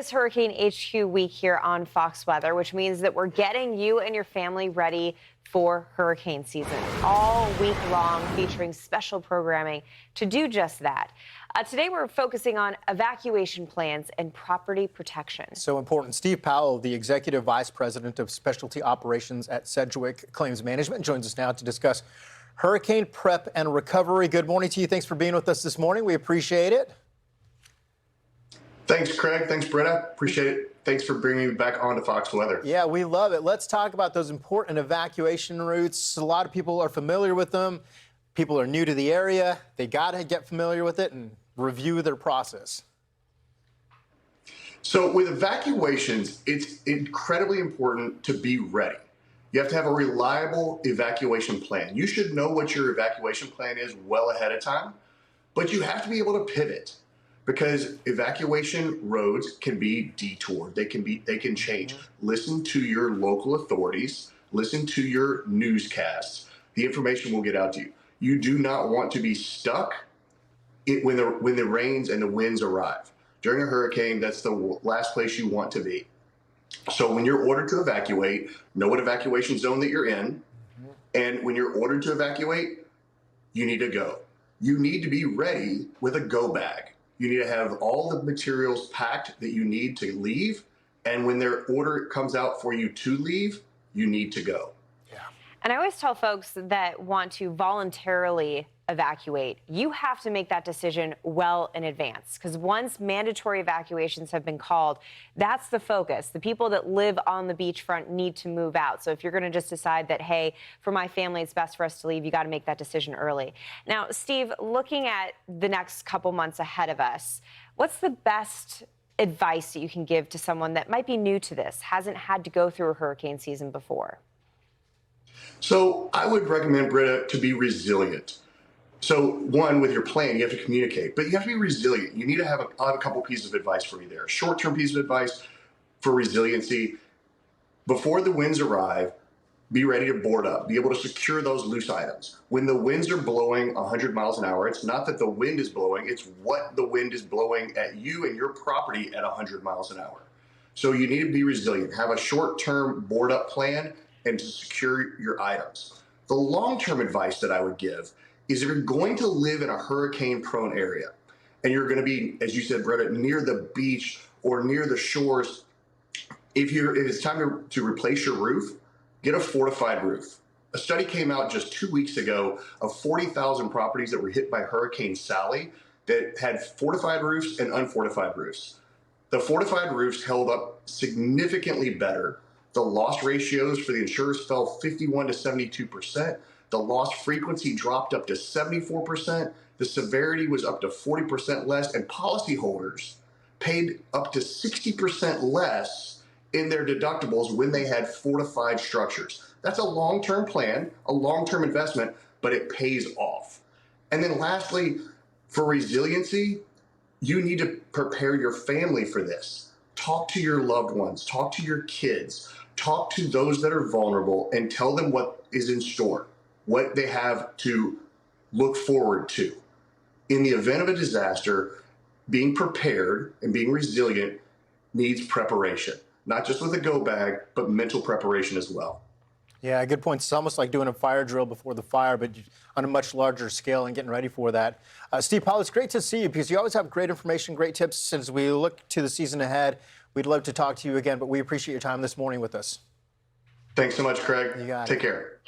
is Hurricane HQ week here on Fox Weather, which means that we're getting you and your family ready for hurricane season all week long, featuring special programming to do just that. Today, we're focusing on evacuation plans and property protection. So important. Steve Powell, the Executive Vice President of Specialty Operations at Sedgwick Claims Management, joins us now to discuss hurricane prep and recovery. Good morning to you. Thanks for being with us this morning. We appreciate it. Thanks, Craig. Thanks, Britta. Appreciate it. Thanks for bringing me back on to Fox Weather. Yeah, we love it. Let's talk about those important evacuation routes. A lot of people are familiar with them. People are new to the area. They got to get familiar with it and review their process. So with evacuations, it's incredibly important to be ready. You have to have a reliable evacuation plan. You should know what your evacuation plan is well ahead of time, but you have to be able to pivot, because evacuation roads can be detoured. They can change. Listen to your local authorities. Listen to your newscasts. The information will get out to you. You do not want to be stuck when the rains and the winds arrive. During a hurricane, that's the last place you want to be. So when you're ordered to evacuate, know what evacuation zone that you're in. And when you're ordered to evacuate, you need to go. You need to be ready with a go bag. You need to have all the materials packed that you need to leave. And when their order comes out for you to leave, you need to go. Yeah. And I always tell folks that want to voluntarily evacuate, you have to make that decision well in advance, because once mandatory evacuations have been called, that's the focus. The people that live on the beachfront need to move out. So if you're going to just decide that, hey, for my family, it's best for us to leave, you got to make that decision early. Now, Steve, looking at the next couple months ahead of us, what's the best advice that you can give to someone that might be new to this, hasn't had to go through a hurricane season before? So I would recommend, Britta, to be resilient. So one, with your plan, you have to communicate, but you have to be resilient. You need to have a couple pieces of advice for you there. Short-term piece of advice for resiliency: before the winds arrive, be ready to board up, be able to secure those loose items. When the winds are blowing 100 miles an hour, it's not that the wind is blowing, it's what the wind is blowing at you and your property at 100 miles an hour. So you need to be resilient, have a short-term board up plan, and to secure your items. The long-term advice that I would give is, if you're going to live in a hurricane-prone area and you're going to be, as you said, Britta, near the beach or near the shores, if it's time to replace your roof, get a fortified roof. A study came out just 2 weeks ago of 40,000 properties that were hit by Hurricane Sally that had fortified roofs and unfortified roofs. The fortified roofs held up significantly better. The loss ratios for the insurers fell 51 to 72%. The loss frequency dropped up to 74%. The severity was up to 40% less, and policyholders paid up to 60% less in their deductibles when they had fortified structures. That's a long-term plan, a long-term investment, but it pays off. And then lastly, for resiliency, you need to prepare your family for this. Talk to your loved ones, talk to your kids, talk to those that are vulnerable, and tell them what is in store, what they have to look forward to. In the event of a disaster, being prepared and being resilient needs preparation, not just with a go bag, but mental preparation as well. Yeah, good point. It's almost like doing a fire drill before the fire, but on a much larger scale and getting ready for that. Steve Powell, it's great to see you, because you always have great information, great tips. As we look to the season ahead, we'd love to talk to you again, but we appreciate your time this morning with us. Thanks so much, Craig. You got it. Take care.